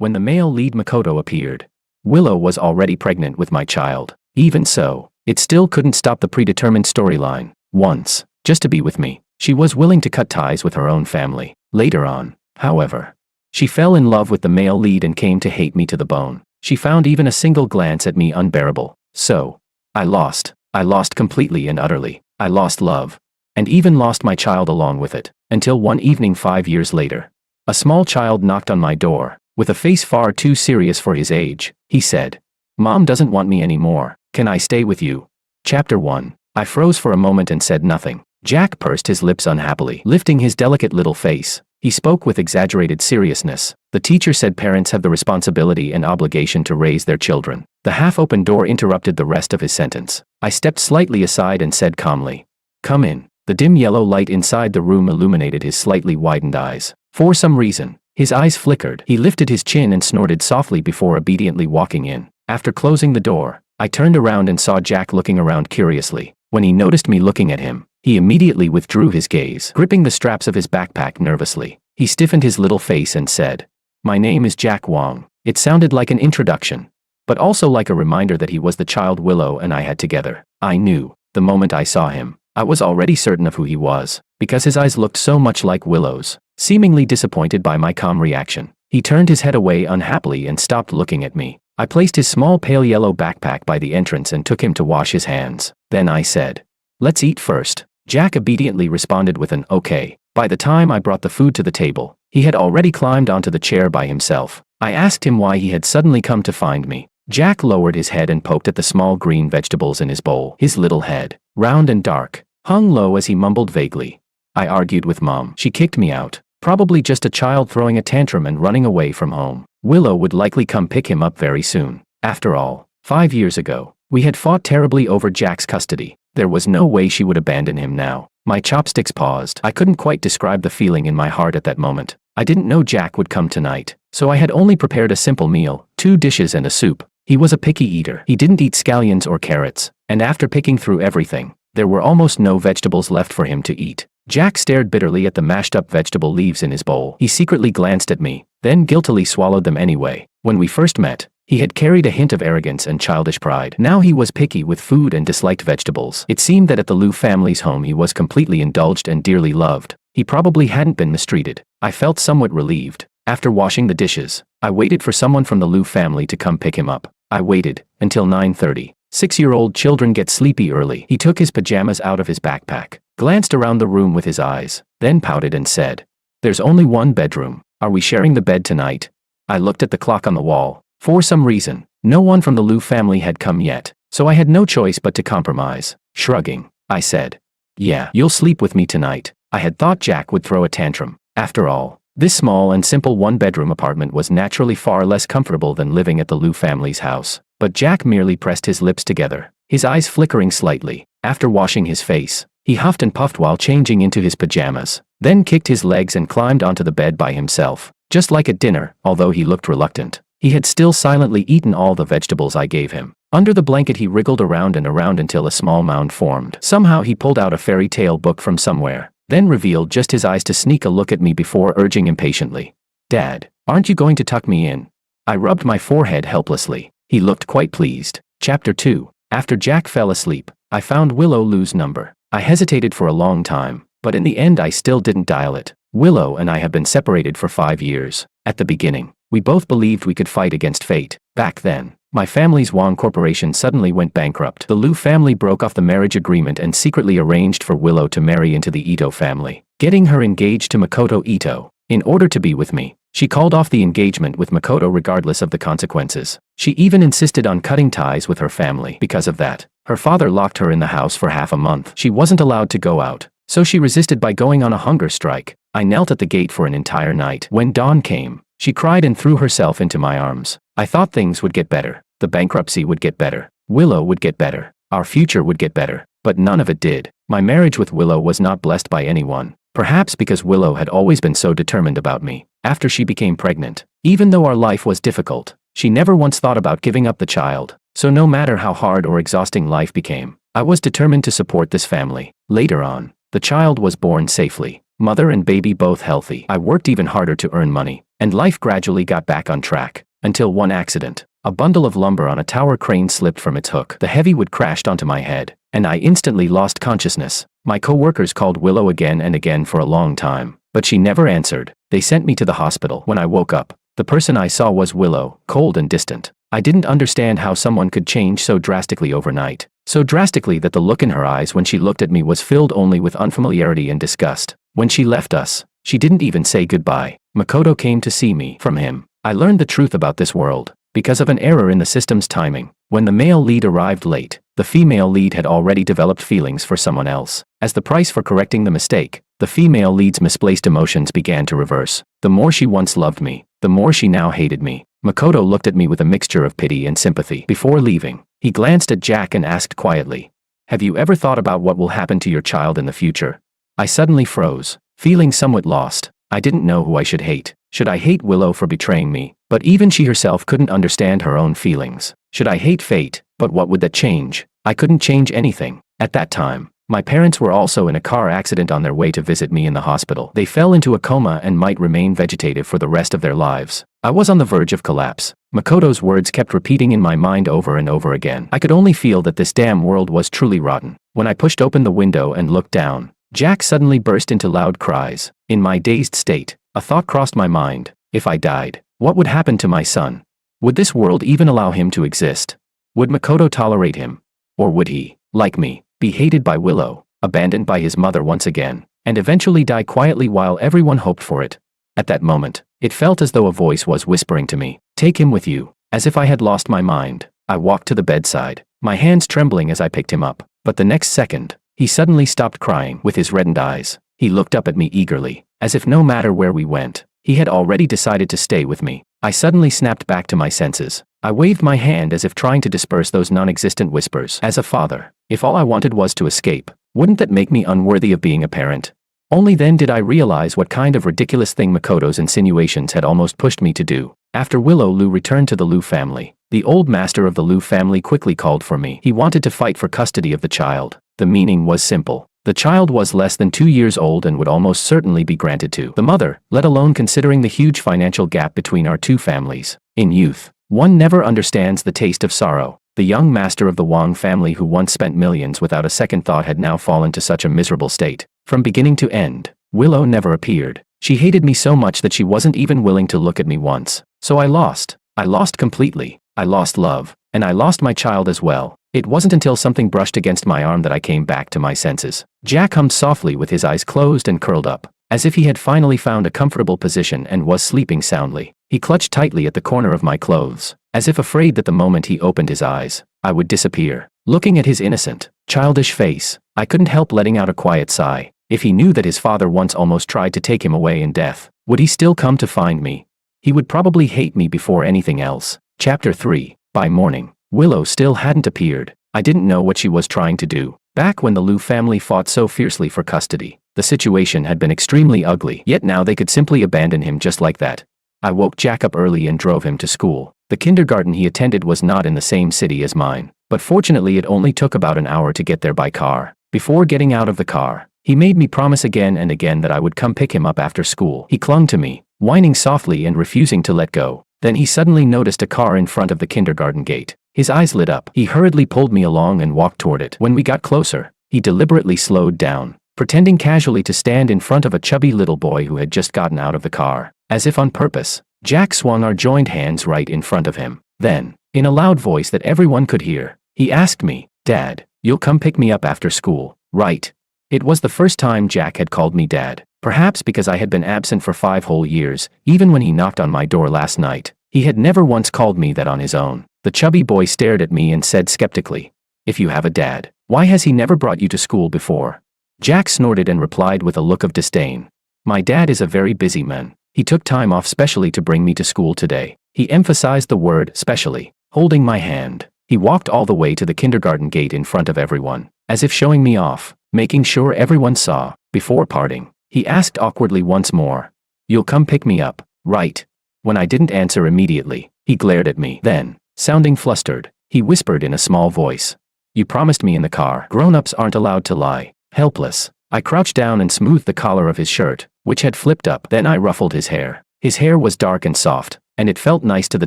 when the male lead Makoto appeared. Willow was already pregnant with my child. Even so, it still couldn't stop the predetermined storyline. Once, just to be with me, she was willing to cut ties with her own family. Later on, however, she fell in love with the male lead and came to hate me to the bone. She found even a single glance at me unbearable. So, I lost. I lost completely and utterly. I lost love. And even lost my child along with it. Until one evening 5 years later, a small child knocked on my door. With a face far too serious for his age, he said, "Mom doesn't want me anymore. Can I stay with you?" Chapter 1. I froze for a moment and said nothing. Jack pursed his lips unhappily, lifting his delicate little face. He spoke with exaggerated seriousness. The teacher said parents have the responsibility and obligation to raise their children. The half-open door interrupted the rest of his sentence. I stepped slightly aside and said calmly, "Come in." The dim yellow light inside the room illuminated his slightly widened eyes. For some reason, his eyes flickered. He lifted his chin and snorted softly before obediently walking in. After closing the door, I turned around and saw Jack looking around curiously. When he noticed me looking at him, he immediately withdrew his gaze, gripping the straps of his backpack nervously. He stiffened his little face and said, "My name is Jack Wong." It sounded like an introduction, but also like a reminder that he was the child Willow and I had together. I knew, the moment I saw him, I was already certain of who he was, because his eyes looked so much like Willow's. Seemingly disappointed by my calm reaction, he turned his head away unhappily and stopped looking at me. I placed his small pale yellow backpack by the entrance and took him to wash his hands. Then I said, "Let's eat first." Jack obediently responded with an "okay." By the time I brought the food to the table, he had already climbed onto the chair by himself. I asked him why he had suddenly come to find me. Jack lowered his head and poked at the small green vegetables in his bowl. His little head, round and dark, hung low as he mumbled vaguely. I argued with Mom. She kicked me out. Probably just a child throwing a tantrum and running away from home. Willow would likely come pick him up very soon. After all, 5 years ago, we had fought terribly over Jack's custody. There was no way she would abandon him now. My chopsticks paused. I couldn't quite describe the feeling in my heart at that moment. I didn't know Jack would come tonight, so I had only prepared a simple meal, 2 dishes and a soup. He was a picky eater. He didn't eat scallions or carrots, and after picking through everything, there were almost no vegetables left for him to eat. Jack stared bitterly at the mashed-up vegetable leaves in his bowl. He secretly glanced at me, then guiltily swallowed them anyway. When we first met, he had carried a hint of arrogance and childish pride. Now he was picky with food and disliked vegetables. It seemed that at the Liu family's home he was completely indulged and dearly loved. He probably hadn't been mistreated. I felt somewhat relieved. After washing the dishes, I waited for someone from the Liu family to come pick him up. I waited until 9:30. 6-year-old children get sleepy early. He took his pajamas out of his backpack, glanced around the room with his eyes, then pouted and said, "There's only one bedroom. Are we sharing the bed tonight?" I looked at the clock on the wall. For some reason, no one from the Liu family had come yet, so I had no choice but to compromise. Shrugging, I said, "Yeah, you'll sleep with me tonight." I had thought Jack would throw a tantrum. After all, this small and simple one-bedroom apartment was naturally far less comfortable than living at the Liu family's house. But Jack merely pressed his lips together, his eyes flickering slightly. After washing his face, he huffed and puffed while changing into his pajamas, then kicked his legs and climbed onto the bed by himself. Just like at dinner, although he looked reluctant, he had still silently eaten all the vegetables I gave him. Under the blanket he wriggled around and around until a small mound formed. Somehow he pulled out a fairy tale book from somewhere, then revealed just his eyes to sneak a look at me before urging impatiently, "Dad, aren't you going to tuck me in?" I rubbed my forehead helplessly. He looked quite pleased. Chapter 2. After Jack fell asleep, I found Willow Liu's number. I hesitated for a long time, but in the end I still didn't dial it. Willow and I have been separated for 5 years. At the beginning, we both believed we could fight against fate. Back then, my family's Wong Corporation suddenly went bankrupt. The Liu family broke off the marriage agreement and secretly arranged for Willow to marry into the Ito family, getting her engaged to Makoto Ito. In order to be with me, she called off the engagement with Makoto regardless of the consequences. She even insisted on cutting ties with her family. Because of that, her father locked her in the house for half a month. She wasn't allowed to go out, so she resisted by going on a hunger strike. I knelt at the gate for an entire night. When dawn came, she cried and threw herself into my arms. I thought things would get better. The bankruptcy would get better. Willow would get better. Our future would get better. But none of it did. My marriage with Willow was not blessed by anyone. Perhaps because Willow had always been so determined about me. After she became pregnant, even though our life was difficult, she never once thought about giving up the child. So no matter how hard or exhausting life became, I was determined to support this family. Later on, the child was born safely. Mother and baby both healthy. I worked even harder to earn money, and life gradually got back on track. Until one accident. A bundle of lumber on a tower crane slipped from its hook. The heavy wood crashed onto my head, and I instantly lost consciousness. My co-workers called Willow again and again for a long time, but she never answered. They sent me to the hospital. When I woke up, the person I saw was Willow, cold and distant. I didn't understand how someone could change so drastically overnight. So drastically that the look in her eyes when she looked at me was filled only with unfamiliarity and disgust. When she left us, she didn't even say goodbye. Makoto came to see me. From him, I learned the truth about this world. Because of an error in the system's timing, when the male lead arrived late, the female lead had already developed feelings for someone else. As the price for correcting the mistake, the female lead's misplaced emotions began to reverse. The more she once loved me, the more she now hated me. Makoto looked at me with a mixture of pity and sympathy. Before leaving, he glanced at Jack and asked quietly, "Have you ever thought about what will happen to your child in the future?" I suddenly froze, feeling somewhat lost. I didn't know who I should hate. Should I hate Willow for betraying me? But even she herself couldn't understand her own feelings. Should I hate fate? But what would that change? I couldn't change anything. At that time, my parents were also in a car accident on their way to visit me in the hospital. They fell into a coma and might remain vegetative for the rest of their lives. I was on the verge of collapse. Makoto's words kept repeating in my mind over and over again. I could only feel that this damn world was truly rotten. When I pushed open the window and looked down, Jack suddenly burst into loud cries. In my dazed state, a thought crossed my mind. If I died, what would happen to my son? Would this world even allow him to exist? Would Makoto tolerate him? Or would he, like me, be hated by Willow, abandoned by his mother once again, and eventually die quietly while everyone hoped for it? At that moment, it felt as though a voice was whispering to me, "Take him with you." As if I had lost my mind, I walked to the bedside, my hands trembling as I picked him up. But the next second, he suddenly stopped crying. With his reddened eyes, he looked up at me eagerly, as if no matter where we went, he had already decided to stay with me. I suddenly snapped back to my senses. I waved my hand as if trying to disperse those non-existent whispers. As a father, if all I wanted was to escape, wouldn't that make me unworthy of being a parent? Only then did I realize what kind of ridiculous thing Makoto's insinuations had almost pushed me to do. After Willow Lu returned to the Lu family, the old master of the Lu family quickly called for me. He wanted to fight for custody of the child. The meaning was simple. The child was less than 2 years old and would almost certainly be granted to the mother, let alone considering the huge financial gap between our two families. In youth, one never understands the taste of sorrow. The young master of the Wang family who once spent millions without a second thought had now fallen to such a miserable state. From beginning to end, Willow never appeared. She hated me so much that she wasn't even willing to look at me once. So I lost. I lost completely. I lost love. And I lost my child as well. It wasn't until something brushed against my arm that I came back to my senses. Jack hummed softly with his eyes closed and curled up, as if he had finally found a comfortable position and was sleeping soundly. He clutched tightly at the corner of my clothes, as if afraid that the moment he opened his eyes, I would disappear. Looking at his innocent, childish face, I couldn't help letting out a quiet sigh. If he knew that his father once almost tried to take him away in death, would he still come to find me? He would probably hate me before anything else. Chapter 3. By morning, Willow still hadn't appeared. I didn't know what she was trying to do. Back when the Lu family fought so fiercely for custody, the situation had been extremely ugly, yet now they could simply abandon him just like that. I woke Jack up early and drove him to school. The kindergarten he attended was not in the same city as mine, but fortunately it only took about an hour to get there by car. Before getting out of the car, he made me promise again and again that I would come pick him up after school. He clung to me, whining softly and refusing to let go. Then he suddenly noticed a car in front of the kindergarten gate. His eyes lit up. He hurriedly pulled me along and walked toward it. When we got closer, he deliberately slowed down, pretending casually to stand in front of a chubby little boy who had just gotten out of the car. As if on purpose, Jack swung our joined hands right in front of him. Then, in a loud voice that everyone could hear, he asked me, "Dad, you'll come pick me up after school, right?" It was the first time Jack had called me Dad. Perhaps because I had been absent for 5 whole years, even when he knocked on my door last night, he had never once called me that on his own. The chubby boy stared at me and said skeptically, "If you have a dad, why has he never brought you to school before?" Jack snorted and replied with a look of disdain, "My dad is a very busy man. He took time off specially to bring me to school today." He emphasized the word specially. Holding my hand, he walked all the way to the kindergarten gate in front of everyone, as if showing me off, making sure everyone saw. Before parting, he asked awkwardly once more, "You'll come pick me up, right?" When I didn't answer immediately, he glared at me. Then, sounding flustered, he whispered in a small voice, "You promised me in the car." Grown-ups aren't allowed to lie. Helpless, I crouched down and smoothed the collar of his shirt, which had flipped up. Then I ruffled his hair. His hair was dark and soft, and it felt nice to the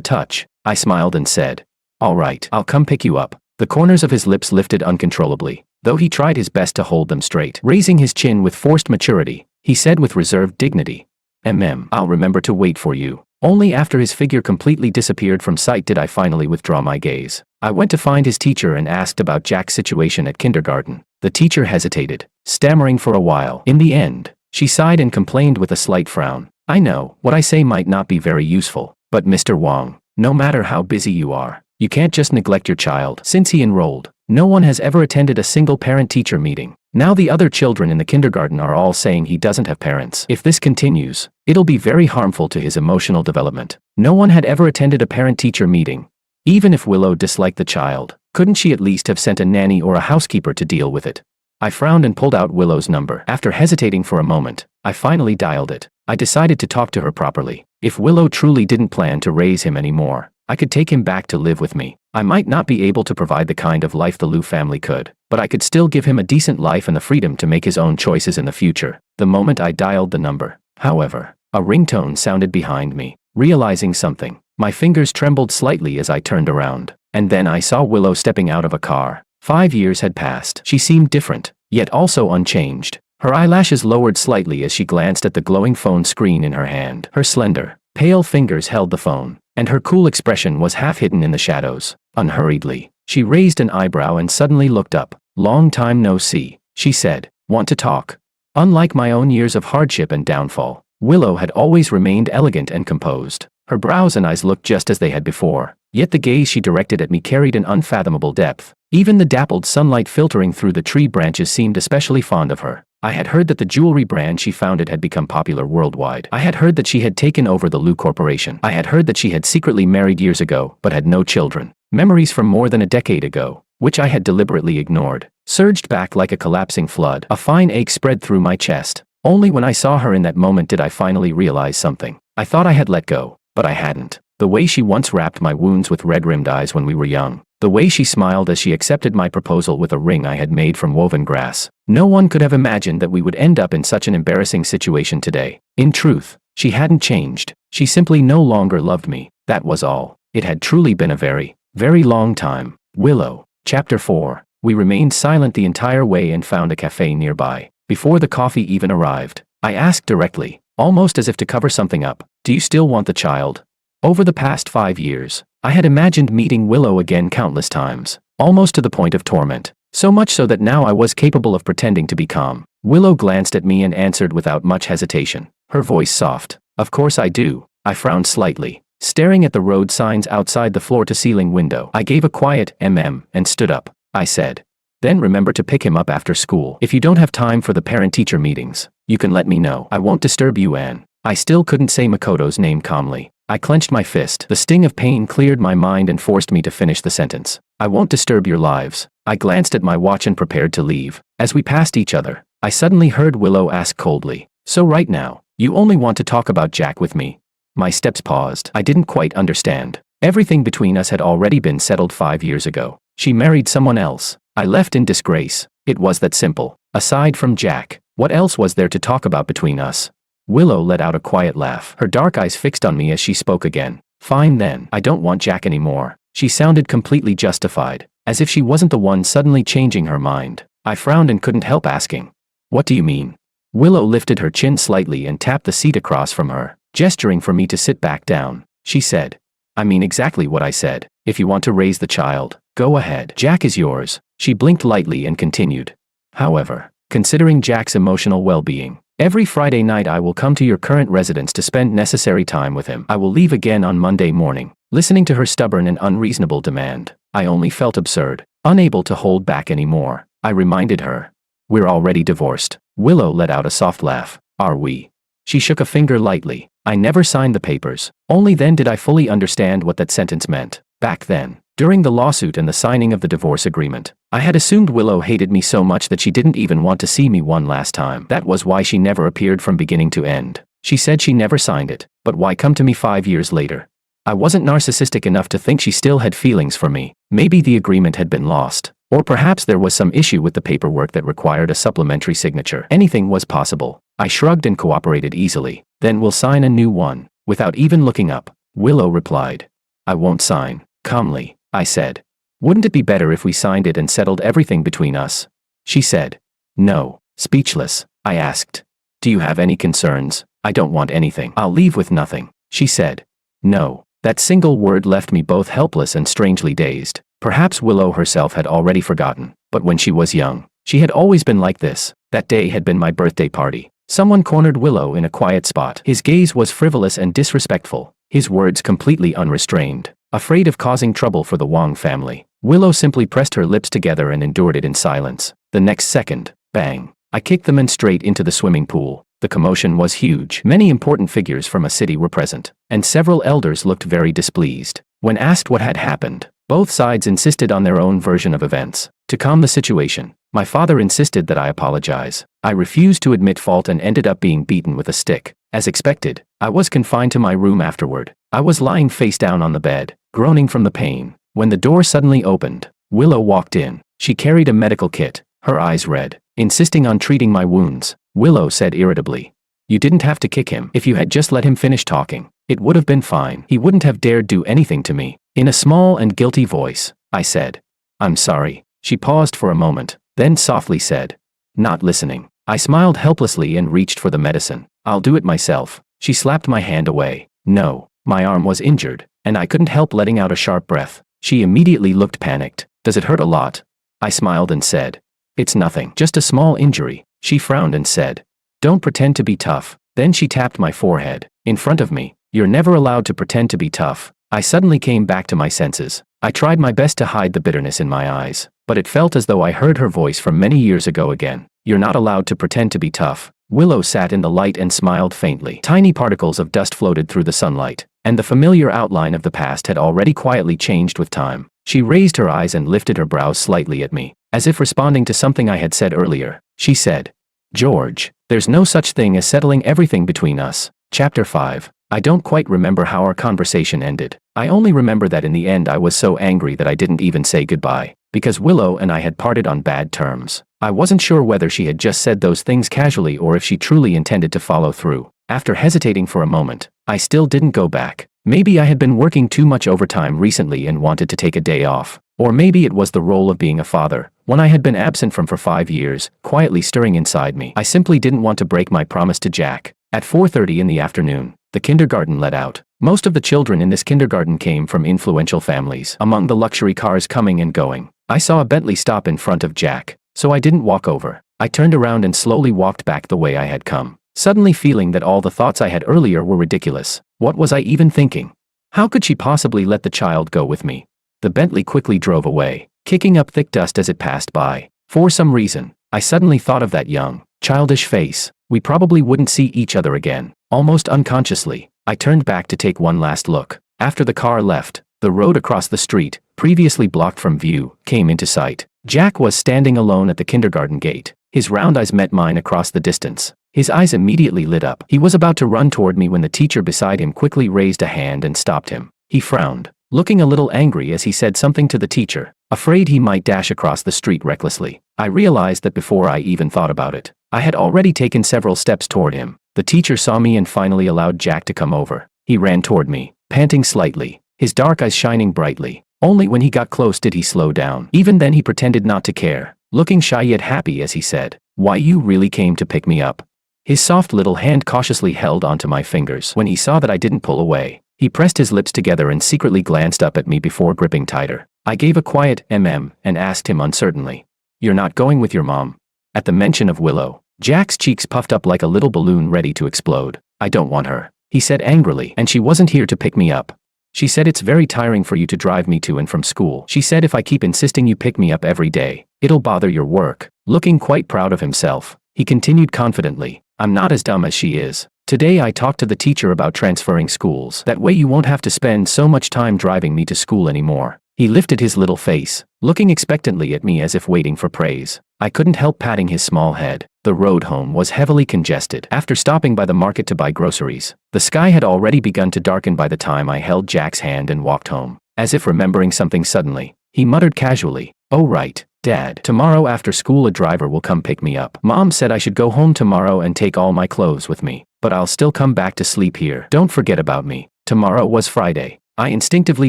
touch. I smiled and said, "All right, I'll come pick you up." The corners of his lips lifted uncontrollably, though he tried his best to hold them straight. Raising his chin with forced maturity, he said with reserved dignity, I'll remember to wait for you." Only after his figure completely disappeared from sight did I finally withdraw my gaze. I went to find his teacher and asked about Jack's situation at kindergarten. The teacher hesitated, stammering for a while. In the end, she sighed and complained with a slight frown. "I know, what I say might not be very useful, but Mr. Wang, no matter how busy you are, you can't just neglect your child." Since he enrolled, no one has ever attended a single parent-teacher meeting. Now the other children in the kindergarten are all saying he doesn't have parents. If this continues, it'll be very harmful to his emotional development. No one had ever attended a parent-teacher meeting. Even if Willow disliked the child, couldn't she at least have sent a nanny or a housekeeper to deal with it? I frowned and pulled out Willow's number. After hesitating for a moment, I finally dialed it. I decided to talk to her properly. If Willow truly didn't plan to raise him anymore, I could take him back to live with me. I might not be able to provide the kind of life the Liu family could, but I could still give him a decent life and the freedom to make his own choices in the future. The moment I dialed the number, however, a ringtone sounded behind me. Realizing something, my fingers trembled slightly as I turned around, and then I saw Willow stepping out of a car. 5 years had passed. She seemed different, yet also unchanged. Her eyelashes lowered slightly as she glanced at the glowing phone screen in her hand. Her slender, pale fingers held the phone, and her cool expression was half hidden in the shadows. Unhurriedly, she raised an eyebrow and suddenly looked up. "Long time no see," she said. "Want to talk?" Unlike my own years of hardship and downfall, Willow had always remained elegant and composed. Her brows and eyes looked just as they had before, yet the gaze she directed at me carried an unfathomable depth. Even the dappled sunlight filtering through the tree branches seemed especially fond of her. I had heard that the jewelry brand she founded had become popular worldwide. I had heard that she had taken over the Liu Corporation. I had heard that she had secretly married years ago but had no children. Memories from more than a decade ago, which I had deliberately ignored, surged back like a collapsing flood. A fine ache spread through my chest. Only when I saw her in that moment did I finally realize something. I thought I had let go, but I hadn't. The way she once wrapped my wounds with red-rimmed eyes when we were young. The way she smiled as she accepted my proposal with a ring I had made from woven grass. No one could have imagined that we would end up in such an embarrassing situation today. In truth, she hadn't changed. She simply no longer loved me. That was all. It had truly been a very, very long time. Willow. Chapter 4. We remained silent the entire way and found a cafe nearby. Before the coffee even arrived, I asked directly, almost as if to cover something up, "Do you still want the child?" Over the past 5 years, I had imagined meeting Willow again countless times, almost to the point of torment. So much so that now I was capable of pretending to be calm. Willow glanced at me and answered without much hesitation, her voice soft. "Of course I do." I frowned slightly, staring at the road signs outside the floor-to-ceiling window. I gave a quiet and stood up. I said, "Then remember to pick him up after school. If you don't have time for the parent-teacher meetings, you can let me know. I won't disturb you, Anne." I still couldn't say Makoto's name calmly. I clenched my fist. The sting of pain cleared my mind and forced me to finish the sentence. "I won't disturb your lives." I glanced at my watch and prepared to leave. As we passed each other, I suddenly heard Willow ask coldly, "So right now, you only want to talk about Jack with me?" My steps paused. I didn't quite understand. Everything between us had already been settled 5 years ago. She married someone else. I left in disgrace. It was that simple. Aside from Jack, what else was there to talk about between us? Willow let out a quiet laugh. Her dark eyes fixed on me as she spoke again. "Fine then, I don't want Jack anymore." She sounded completely justified, as if she wasn't the one suddenly changing her mind. I frowned and couldn't help asking, "What do you mean?" Willow lifted her chin slightly and tapped the seat across from her, gesturing for me to sit back down. She said, "I mean exactly what I said. If you want to raise the child, go ahead. Jack is yours." She blinked lightly and continued, "However, considering Jack's emotional well-being, every Friday night I will come to your current residence to spend necessary time with him. I will leave again on Monday morning." Listening to her stubborn and unreasonable demand, I only felt absurd, unable to hold back anymore. I reminded her, "We're already divorced." Willow let out a soft laugh. "Are we?" She shook a finger lightly. "I never signed the papers." Only then did I fully understand what that sentence meant. Back then, during the lawsuit and the signing of the divorce agreement, I had assumed Willow hated me so much that she didn't even want to see me one last time. That was why she never appeared from beginning to end. She said she never signed it, but why come to me 5 years later? I wasn't narcissistic enough to think she still had feelings for me. Maybe the agreement had been lost, Or perhaps there was some issue with the paperwork that required a supplementary signature. Anything was possible. I shrugged and cooperated easily. Then we'll sign a new one. Without even looking up, Willow replied. I won't sign. Calmly, I said. Wouldn't it be better if we signed it and settled everything between us? She said. No. Speechless, I asked. Do you have any concerns? I don't want anything. I'll leave with nothing, she said. No. That single word left me both helpless and strangely dazed. Perhaps Willow herself had already forgotten, but when she was young, she had always been like this. That day had been my birthday party. Someone cornered Willow in a quiet spot. His gaze was frivolous and disrespectful, his words completely unrestrained. Afraid of causing trouble for the Wang family, Willow simply pressed her lips together and endured it in silence. The next second, bang, I kicked the man straight into the swimming pool. The commotion was huge. Many important figures from a city were present, and several elders looked very displeased. When asked what had happened, both sides insisted on their own version of events. To calm the situation, my father insisted that I apologize. I refused to admit fault and ended up being beaten with a stick. As expected, I was confined to my room afterward. I was lying face down on the bed, groaning from the pain, when the door suddenly opened. Willow walked in. She carried a medical kit, her eyes red, insisting on treating my wounds. Willow said irritably, "You didn't have to kick him. If you had just let him finish talking, it would have been fine. He wouldn't have dared do anything to me." In a small and guilty voice, I said, "I'm sorry." She paused for a moment, then softly said, "Not listening." I smiled helplessly and reached for the medicine. "I'll do it myself." She slapped my hand away. No, my arm was injured, and I couldn't help letting out a sharp breath. She immediately looked panicked. "Does it hurt a lot?" I smiled and said, "It's nothing, just a small injury." She frowned and said, "Don't pretend to be tough." Then she tapped my forehead. In front of me, "You're never allowed to pretend to be tough." I suddenly came back to my senses. I tried my best to hide the bitterness in my eyes, but it felt as though I heard her voice from many years ago again. "You're not allowed to pretend to be tough." Willow sat in the light and smiled faintly. Tiny particles of dust floated through the sunlight, and the familiar outline of the past had already quietly changed with time. She raised her eyes and lifted her brows slightly at me, as if responding to something I had said earlier. She said, "George, there's no such thing as settling everything between us." Chapter 5. I don't quite remember how our conversation ended. I only remember that in the end I was so angry that I didn't even say goodbye, because Willow and I had parted on bad terms. I wasn't sure whether she had just said those things casually or if she truly intended to follow through. After hesitating for a moment, I still didn't go back. Maybe I had been working too much overtime recently and wanted to take a day off. Or maybe it was the role of being a father, one I had been absent from for 5 years, quietly stirring inside me. I simply didn't want to break my promise to Jack. At 4:30 in the afternoon, the kindergarten let out. Most of the children in this kindergarten came from influential families. Among the luxury cars coming and going, I saw a Bentley stop in front of Jack, so I didn't walk over. I turned around and slowly walked back the way I had come, suddenly feeling that all the thoughts I had earlier were ridiculous. What was I even thinking? How could she possibly let the child go with me? The Bentley quickly drove away, kicking up thick dust as it passed by. For some reason, I suddenly thought of that young, childish face. We probably wouldn't see each other again. Almost unconsciously, I turned back to take one last look. After the car left, the road across the street, previously blocked from view, came into sight. Jack was standing alone at the kindergarten gate. His round eyes met mine across the distance. His eyes immediately lit up. He was about to run toward me when the teacher beside him quickly raised a hand and stopped him. He frowned, looking a little angry as he said something to the teacher, afraid he might dash across the street recklessly. I realized that before I even thought about it, I had already taken several steps toward him. The teacher saw me and finally allowed Jack to come over. He ran toward me, panting slightly, his dark eyes shining brightly. Only when he got close did he slow down. Even then he pretended not to care, looking shy yet happy as he said, "Why, you really came to pick me up?" His soft little hand cautiously held onto my fingers. When he saw that I didn't pull away, he pressed his lips together and secretly glanced up at me before gripping tighter. I gave a quiet and asked him uncertainly, "You're not going with your mom?" At the mention of Willow, Jack's cheeks puffed up like a little balloon ready to explode. "I don't want her," he said angrily, "and she wasn't here to pick me up. She said it's very tiring for you to drive me to and from school. She said if I keep insisting you pick me up every day, it'll bother your work." Looking quite proud of himself, he continued confidently, "I'm not as dumb as she is. Today I talked to the teacher about transferring schools. That way you won't have to spend so much time driving me to school anymore." He lifted his little face, looking expectantly at me as if waiting for praise. I couldn't help patting his small head. The road home was heavily congested. After stopping by the market to buy groceries, the sky had already begun to darken by the time I held Jack's hand and walked home. As if remembering something suddenly, he muttered casually, Oh right, Dad. Tomorrow after school a driver will come pick me up. Mom said I should go home tomorrow and take all my clothes with me, but I'll still come back to sleep here. Don't forget about me. Tomorrow was Friday. I instinctively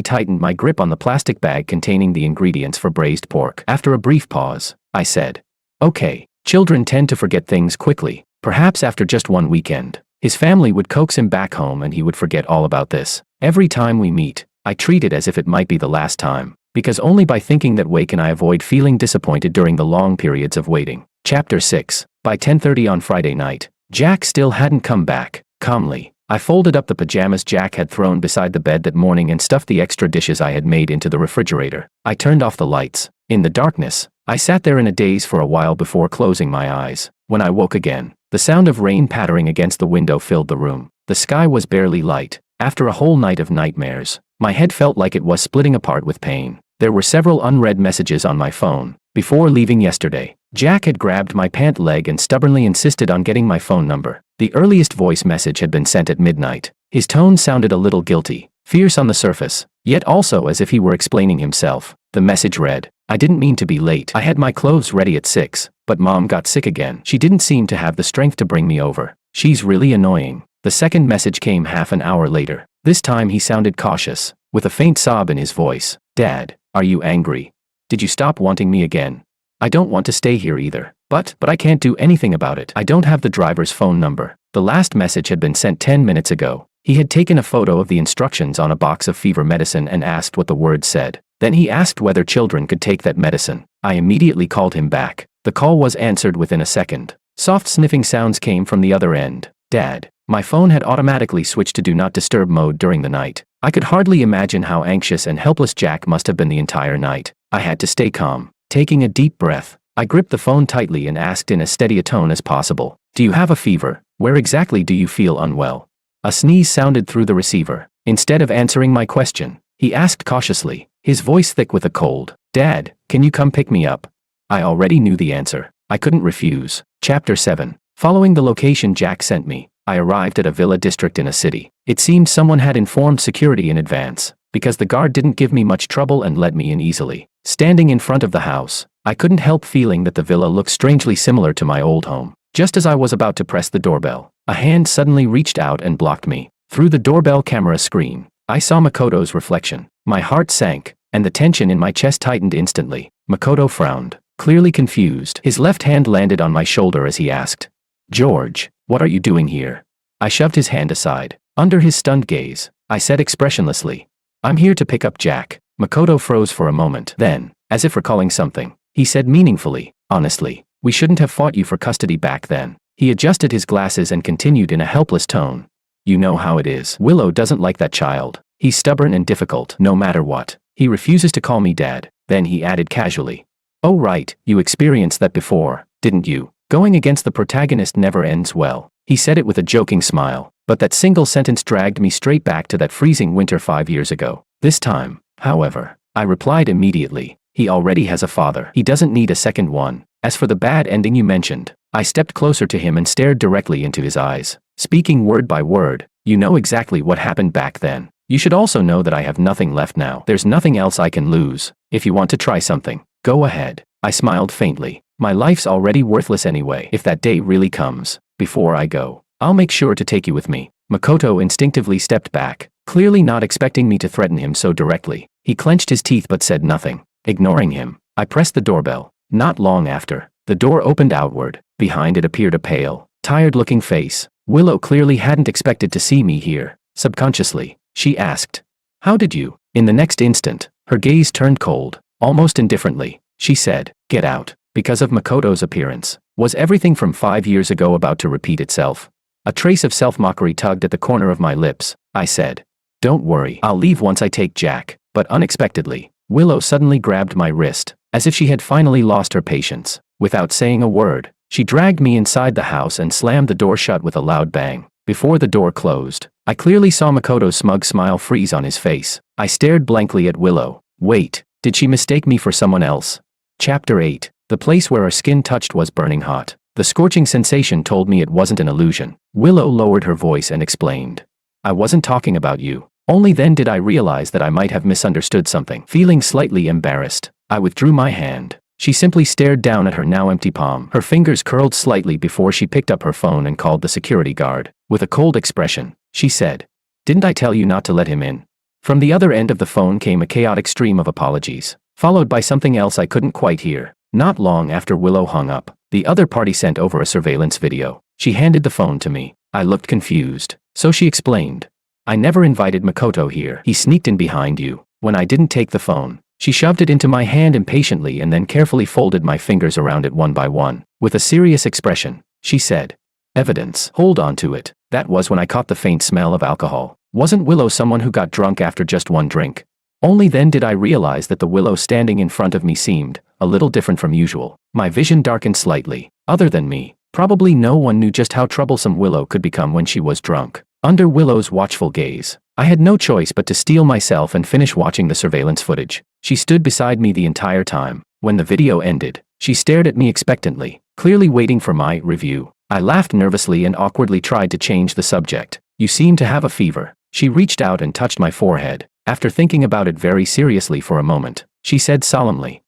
tightened my grip on the plastic bag containing the ingredients for braised pork. After a brief pause, I said, "Okay, children tend to forget things quickly. Perhaps after just one weekend." His family would coax him back home and he would forget all about this. Every time we meet, I treat it as if it might be the last time, because only by thinking that way can I avoid feeling disappointed during the long periods of waiting. Chapter 6. By 10:30 on Friday night, Jack still hadn't come back. Calmly, I folded up the pajamas Jack had thrown beside the bed that morning and stuffed the extra dishes I had made into the refrigerator. I turned off the lights. In the darkness, I sat there in a daze for a while before closing my eyes. When I woke again, the sound of rain pattering against the window filled the room. The sky was barely light. After a whole night of nightmares, my head felt like it was splitting apart with pain. There were several unread messages on my phone. Before leaving yesterday, Jack had grabbed my pant leg and stubbornly insisted on getting my phone number. The earliest voice message had been sent at midnight. His tone sounded a little guilty, fierce on the surface, yet also as if he were explaining himself. The message read, "I didn't mean to be late. I had my clothes ready at 6, but Mom got sick again. She didn't seem to have the strength to bring me over. She's really annoying." The second message came half an hour later. This time he sounded cautious, with a faint sob in his voice. "Dad, are you angry? Did you stop wanting me again? I don't want to stay here either. But I can't do anything about it. I don't have the driver's phone number." The last message had been sent 10 minutes ago. He had taken a photo of the instructions on a box of fever medicine and asked what the words said. Then he asked whether children could take that medicine. I immediately called him back. The call was answered within a second. Soft sniffing sounds came from the other end. "Dad." My phone had automatically switched to do not disturb mode during the night. I could hardly imagine how anxious and helpless Jack must have been the entire night. I had to stay calm. Taking a deep breath, I gripped the phone tightly and asked in as steady a tone as possible, "Do you have a fever? Where exactly do you feel unwell?" A sneeze sounded through the receiver. Instead of answering my question, he asked cautiously, his voice thick with a cold, "Dad, can you come pick me up?" I already knew the answer. I couldn't refuse. Chapter 7. Following the location Jack sent me, I arrived at a villa district in a city. It seemed someone had informed security in advance, because the guard didn't give me much trouble and let me in easily. Standing in front of the house, I couldn't help feeling that the villa looked strangely similar to my old home. Just as I was about to press the doorbell, a hand suddenly reached out and blocked me. Through the doorbell camera screen, I saw Makoto's reflection. My heart sank, and the tension in my chest tightened instantly. Makoto frowned, clearly confused. His left hand landed on my shoulder as he asked, "George, what are you doing here?" I shoved his hand aside. Under his stunned gaze, I said expressionlessly, "I'm here to pick up Jack." Makoto froze for a moment. Then, as if recalling something, he said meaningfully, "Honestly, we shouldn't have fought you for custody back then." He adjusted his glasses and continued in a helpless tone, "You know how it is. Willow doesn't like that child. He's stubborn and difficult, no matter what. He refuses to call me Dad." Then he added casually, "Oh right, you experienced that before, didn't you? Going against the protagonist never ends well." He said it with a joking smile, but that single sentence dragged me straight back to that freezing winter 5 years ago. This time, however, I replied immediately, "He already has a father. He doesn't need a second one. As for the bad ending you mentioned," I stepped closer to him and stared directly into his eyes, speaking word by word, "You know exactly what happened back then. You should also know that I have nothing left now. There's nothing else I can lose. If you want to try something, go ahead." I smiled faintly. My life's already worthless anyway. If that day really comes, before I go, I'll make sure to take you with me. Makoto instinctively stepped back, clearly not expecting me to threaten him so directly. He clenched his teeth but said nothing. Ignoring him, I pressed the doorbell. Not long after, the door opened outward. Behind it appeared a pale, tired-looking face. Willow clearly hadn't expected to see me here. Subconsciously, she asked, "How did you?" In the next instant, her gaze turned cold. Almost indifferently, she said, "Get out." Because of Makoto's appearance, was everything from 5 years ago about to repeat itself? A trace of self-mockery tugged at the corner of my lips. I said, "Don't worry, I'll leave once I take Jack." But unexpectedly, Willow suddenly grabbed my wrist, as if she had finally lost her patience. Without saying a word, she dragged me inside the house and slammed the door shut with a loud bang. Before the door closed, I clearly saw Makoto's smug smile freeze on his face. I stared blankly at Willow. Wait, did she mistake me for someone else? Chapter 8. The place where our skin touched was burning hot. The scorching sensation told me it wasn't an illusion. Willow lowered her voice and explained, "I wasn't talking about you." Only then did I realize that I might have misunderstood something. Feeling slightly embarrassed, I withdrew my hand. She simply stared down at her now empty palm. Her fingers curled slightly before she picked up her phone and called the security guard. With a cold expression, she said, "Didn't I tell you not to let him in?" From the other end of the phone came a chaotic stream of apologies, followed by something else I couldn't quite hear. Not long after Willow hung up, the other party sent over a surveillance video. She handed the phone to me. I looked confused, so she explained, "I never invited Makoto here. He sneaked in behind you. When I didn't take the phone." She shoved it into my hand impatiently and then carefully folded my fingers around it one by one. With a serious expression, she said, "Evidence. Hold on to it." That was when I caught the faint smell of alcohol. Wasn't Willow someone who got drunk after just one drink? Only then did I realize that the Willow standing in front of me seemed a little different from usual. My vision darkened slightly. Other than me, probably no one knew just how troublesome Willow could become when she was drunk. Under Willow's watchful gaze, I had no choice but to steel myself and finish watching the surveillance footage. She stood beside me the entire time. When the video ended, she stared at me expectantly, clearly waiting for my review. I laughed nervously and awkwardly tried to change the subject. "You seem to have a fever." She reached out and touched my forehead. After thinking about it very seriously for a moment, she said solemnly,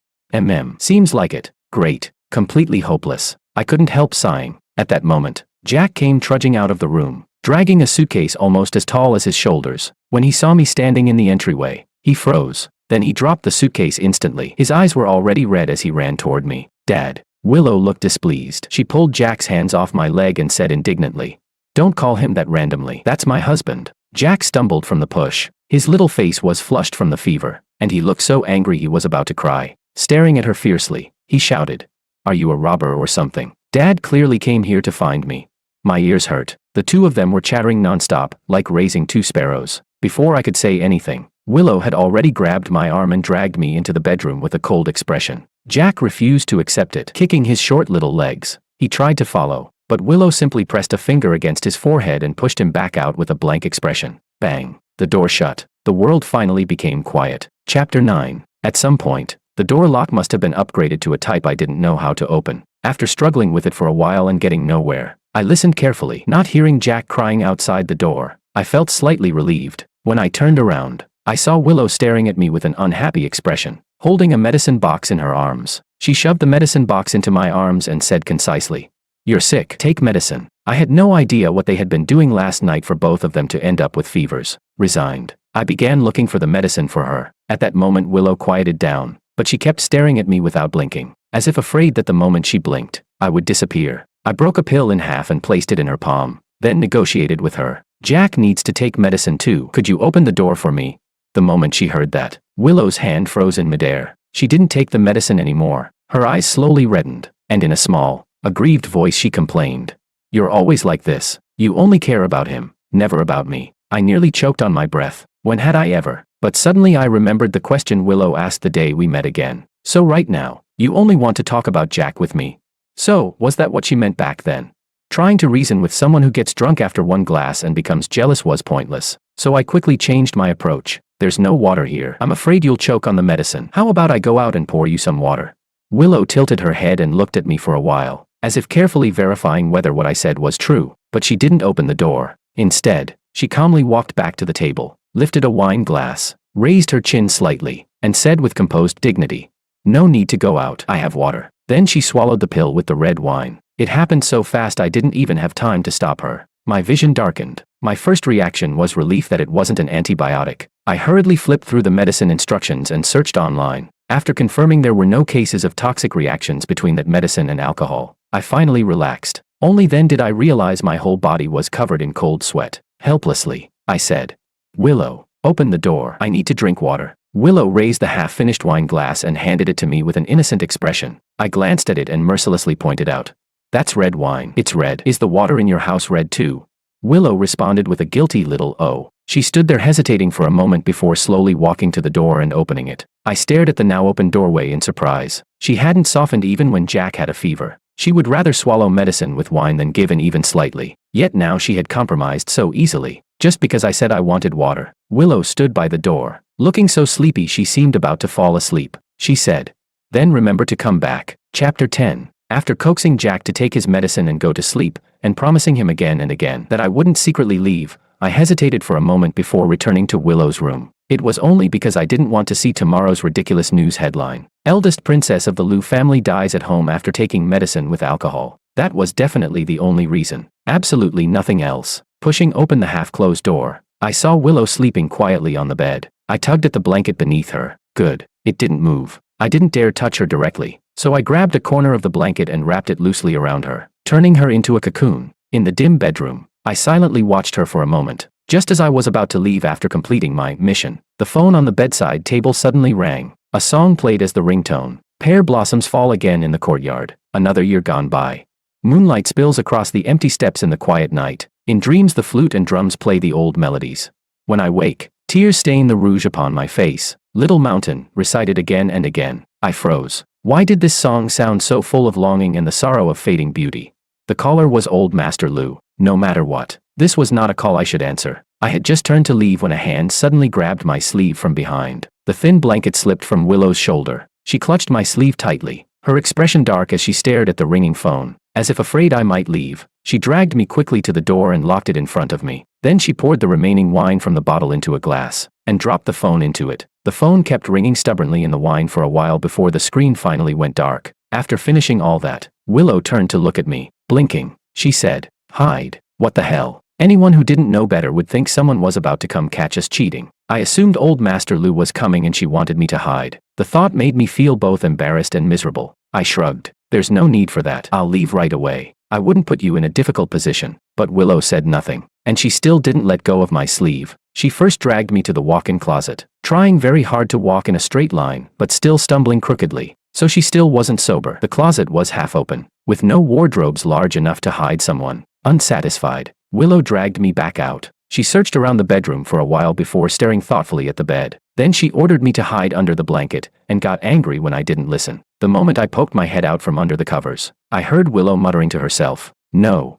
"Seems like it." Great. Completely hopeless. I couldn't help sighing. At that moment, Jack came trudging out of the room, dragging a suitcase almost as tall as his shoulders. When he saw me standing in the entryway, he froze. Then he dropped the suitcase instantly. His eyes were already red as he ran toward me. "Dad." Willow looked displeased. She pulled Jack's hands off my leg and said indignantly, "Don't call him that randomly. That's my husband." Jack stumbled from the push. His little face was flushed from the fever, and he looked so angry he was about to cry. Staring at her fiercely, he shouted, "Are you a robber or something? Dad clearly came here to find me." My ears hurt. The two of them were chattering nonstop, like raising two sparrows. Before I could say anything, Willow had already grabbed my arm and dragged me into the bedroom with a cold expression. Jack refused to accept it, kicking his short little legs. He tried to follow, but Willow simply pressed a finger against his forehead and pushed him back out with a blank expression. Bang. The door shut. The world finally became quiet. Chapter 9. At some point, the door lock must have been upgraded to a type I didn't know how to open. After struggling with it for a while and getting nowhere, I listened carefully. Not hearing Jack crying outside the door, I felt slightly relieved. When I turned around, I saw Willow staring at me with an unhappy expression, holding a medicine box in her arms. She shoved the medicine box into my arms and said concisely, "You're sick. Take medicine." I had no idea what they had been doing last night for both of them to end up with fevers. Resigned, I began looking for the medicine for her. At that moment Willow quieted down, but she kept staring at me without blinking, as if afraid that the moment she blinked, I would disappear. I broke a pill in half and placed it in her palm, then negotiated with her. "Jack needs to take medicine too. Could you open the door for me?" The moment she heard that, Willow's hand froze in midair. She didn't take the medicine anymore. Her eyes slowly reddened, and in a small, aggrieved voice she complained, "You're always like this. You only care about him, never about me." I nearly choked on my breath. When had I ever? But suddenly I remembered the question Willow asked the day we met again. "So right now, you only want to talk about Jack with me?" So, was that what she meant back then? Trying to reason with someone who gets drunk after one glass and becomes jealous was pointless. So I quickly changed my approach. "There's no water here. I'm afraid you'll choke on the medicine. How about I go out and pour you some water?" Willow tilted her head and looked at me for a while, as if carefully verifying whether what I said was true, but she didn't open the door. Instead, she calmly walked back to the table, lifted a wine glass, raised her chin slightly, and said with composed dignity, "No need to go out. I have water." Then she swallowed the pill with the red wine. It happened so fast I didn't even have time to stop her. My vision darkened. My first reaction was relief that it wasn't an antibiotic. I hurriedly flipped through the medicine instructions and searched online. After confirming there were no cases of toxic reactions between that medicine and alcohol, I finally relaxed. Only then did I realize my whole body was covered in cold sweat. Helplessly, I said, "Willow, open the door. I need to drink water." Willow raised the half-finished wine glass and handed it to me with an innocent expression. I glanced at it and mercilessly pointed out, "That's red wine." "It's red. Is the water in your house red too?" Willow responded with a guilty little "oh." She stood there hesitating for a moment before slowly walking to the door and opening it. I stared at the now open doorway in surprise. She hadn't softened even when Jack had a fever. She would rather swallow medicine with wine than give in even slightly. Yet now she had compromised so easily. Just because I said I wanted water. Willow stood by the door, looking so sleepy she seemed about to fall asleep. She said, "Then remember to come back." Chapter 10. After coaxing Jack to take his medicine and go to sleep, and promising him again and again that I wouldn't secretly leave, I hesitated for a moment before returning to Willow's room. It was only because I didn't want to see tomorrow's ridiculous news headline. Eldest princess of the Liu family dies at home after taking medicine with alcohol. That was definitely the only reason. Absolutely nothing else. Pushing open the half-closed door, I saw Willow sleeping quietly on the bed. I tugged at the blanket beneath her. Good. It didn't move. I didn't dare touch her directly, so I grabbed a corner of the blanket and wrapped it loosely around her, turning her into a cocoon. In the dim bedroom, I silently watched her for a moment. Just as I was about to leave after completing my mission, the phone on the bedside table suddenly rang. A song played as the ringtone. Pear blossoms fall again in the courtyard. Another year gone by. Moonlight spills across the empty steps in the quiet night. In dreams the flute and drums play the old melodies. When I wake, tears stain the rouge upon my face. Little Mountain, recited again and again. I froze. Why did this song sound so full of longing and the sorrow of fading beauty? The caller was Old Master Liu. No matter what, this was not a call I should answer. I had just turned to leave when a hand suddenly grabbed my sleeve from behind. The thin blanket slipped from Willow's shoulder. She clutched my sleeve tightly, her expression dark as she stared at the ringing phone. As if afraid I might leave, she dragged me quickly to the door and locked it in front of me. Then she poured the remaining wine from the bottle into a glass, and dropped the phone into it. The phone kept ringing stubbornly in the wine for a while before the screen finally went dark. After finishing all that, Willow turned to look at me. Blinking, she said, "Hide." What the hell? Anyone who didn't know better would think someone was about to come catch us cheating. I assumed Old Master Liu was coming and she wanted me to hide. The thought made me feel both embarrassed and miserable. I shrugged. There's no need for that. I'll leave right away. I wouldn't put you in a difficult position. But Willow said nothing. And she still didn't let go of my sleeve. She first dragged me to the walk-in closet, trying very hard to walk in a straight line, but still stumbling crookedly. So she still wasn't sober. The closet was half open, with no wardrobes large enough to hide someone. Unsatisfied, Willow dragged me back out. She searched around the bedroom for a while before staring thoughtfully at the bed. Then she ordered me to hide under the blanket, and got angry when I didn't listen. The moment I poked my head out from under the covers, I heard Willow muttering to herself, "No.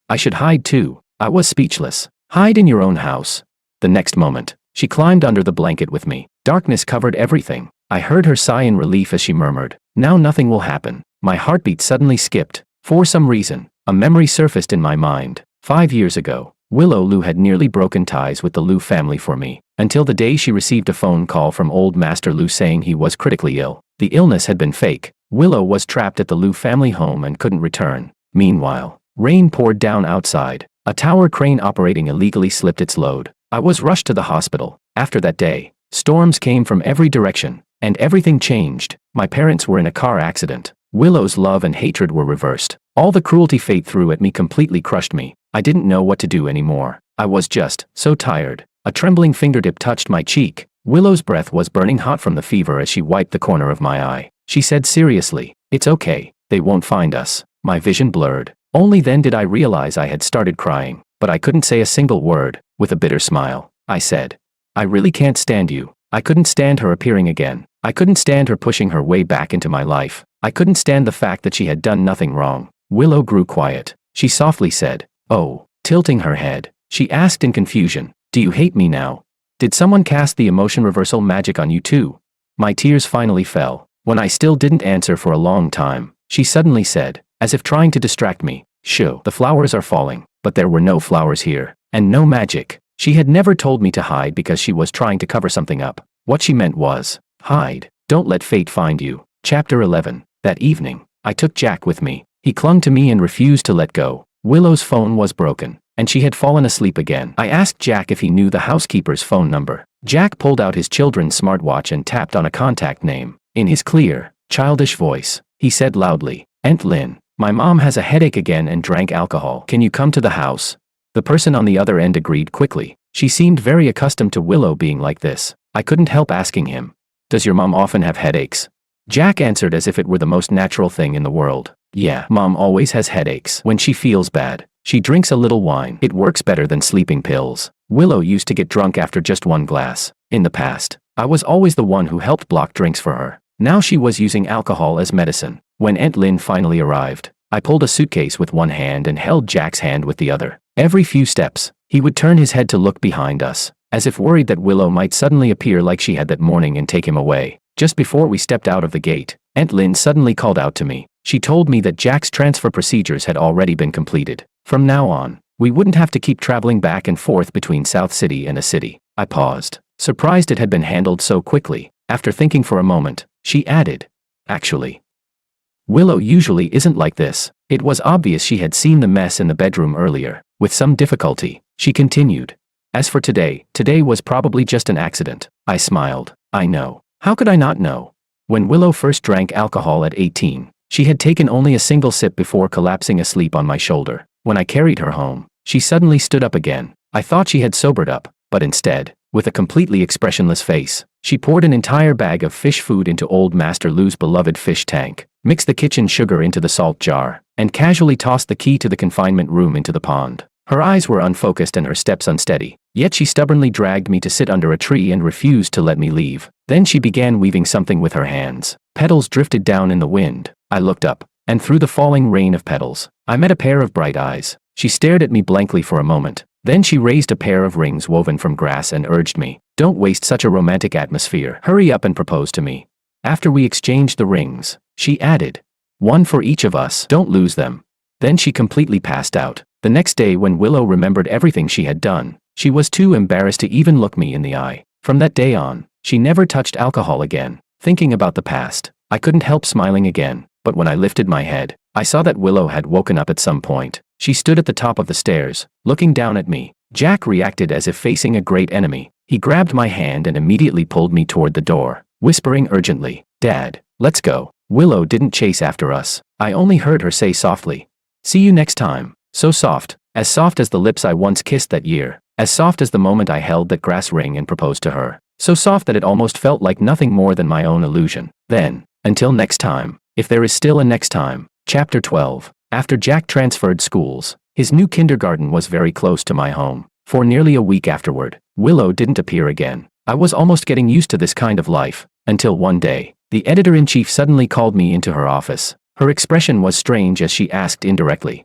I should hide too." I was speechless. "Hide in your own house." The next moment, she climbed under the blanket with me. Darkness covered everything. I heard her sigh in relief as she murmured, "Now nothing will happen." My heartbeat suddenly skipped. For some reason, a memory surfaced in my mind. 5 years ago, Willow Liu had nearly broken ties with the Liu family for me, until the day she received a phone call from Old Master Liu saying he was critically ill. The illness had been fake. Willow was trapped at the Liu family home and couldn't return. Meanwhile, rain poured down outside. A tower crane operating illegally slipped its load. I was rushed to the hospital. After that day, storms came from every direction, and everything changed. My parents were in a car accident. Willow's love and hatred were reversed. All the cruelty fate threw at me completely crushed me. I didn't know what to do anymore. I was just so tired. A trembling fingertip touched my cheek. Willow's breath was burning hot from the fever as she wiped the corner of my eye. She said seriously, "It's okay, they won't find us." My vision blurred. Only then did I realize I had started crying, but I couldn't say a single word. With a bitter smile, I said, "I really can't stand you." I couldn't stand her appearing again. I couldn't stand her pushing her way back into my life. I couldn't stand the fact that she had done nothing wrong. Willow grew quiet. She softly said, "Oh." Tilting her head, she asked in confusion, "Do you hate me now? Did someone cast the emotion reversal magic on you too?" My tears finally fell. When I still didn't answer for a long time, she suddenly said, as if trying to distract me, "Shoo, the flowers are falling." But there were no flowers here, and no magic. She had never told me to hide because she was trying to cover something up. What she meant was, hide. Don't let fate find you. Chapter 11. That evening, I took Jack with me. He clung to me and refused to let go. Willow's phone was broken, and she had fallen asleep again. I asked Jack if he knew the housekeeper's phone number. Jack pulled out his children's smartwatch and tapped on a contact name. In his clear, childish voice, he said loudly, "Aunt Lynn, my mom has a headache again and drank alcohol. Can you come to the house?" The person on the other end agreed quickly. She seemed very accustomed to Willow being like this. I couldn't help asking him, "Does your mom often have headaches?" Jack answered as if it were the most natural thing in the world. "Yeah, mom always has headaches. When she feels bad, she drinks a little wine. It works better than sleeping pills. Willow used to get drunk after just one glass. In the past, I was always the one who helped block drinks for her. Now she was using alcohol as medicine." When Aunt Lynn finally arrived, I pulled a suitcase with one hand and held Jack's hand with the other. Every few steps, he would turn his head to look behind us, as if worried that Willow might suddenly appear like she had that morning and take him away. Just before we stepped out of the gate, Aunt Lynn suddenly called out to me. She told me that Jack's transfer procedures had already been completed. From now on, We wouldn't have to keep traveling back and forth between South City and a city. I paused, surprised it had been handled so quickly. After thinking for a moment, she added, "Actually, Willow usually isn't like this." It was obvious she had seen the mess in the bedroom earlier. With some difficulty, she continued, "As for today, today was probably just an accident." I smiled. I know. How could I not know? When Willow first drank alcohol at 18, she had taken only a single sip before collapsing asleep on my shoulder. When I carried her home, she suddenly stood up again. I thought she had sobered up, but instead, with a completely expressionless face, she poured an entire bag of fish food into old Master Lou's beloved fish tank, mixed the kitchen sugar into the salt jar, and casually tossed the key to the confinement room into the pond. Her eyes were unfocused and her steps unsteady, yet she stubbornly dragged me to sit under a tree and refused to let me leave. Then she began weaving something with her hands. Petals drifted down in the wind. I looked up, and through the falling rain of petals, I met a pair of bright eyes. She stared at me blankly for a moment. Then she raised a pair of rings woven from grass and urged me, "Don't waste such a romantic atmosphere. Hurry up and propose to me." After we exchanged the rings, she added, "One for each of us. Don't lose them." Then she completely passed out. The next day when Willow remembered everything she had done, she was too embarrassed to even look me in the eye. From that day on, she never touched alcohol again. Thinking about the past, I couldn't help smiling again, but when I lifted my head, I saw that Willow had woken up at some point. She stood at the top of the stairs, looking down at me. Jack reacted as if facing a great enemy. He grabbed my hand and immediately pulled me toward the door, whispering urgently, "Dad, let's go." Willow didn't chase after us. I only heard her say softly, "See you next time." So soft as the lips I once kissed that year, as soft as the moment I held that grass ring and proposed to her, so soft that it almost felt like nothing more than my own illusion. Then, until next time, if there is still a next time. Chapter 12. After Jack transferred schools, his new kindergarten was very close to my home. For nearly a week afterward, Willow didn't appear again. I was almost getting used to this kind of life, until one day, the editor-in-chief suddenly called me into her office. Her expression was strange as she asked indirectly,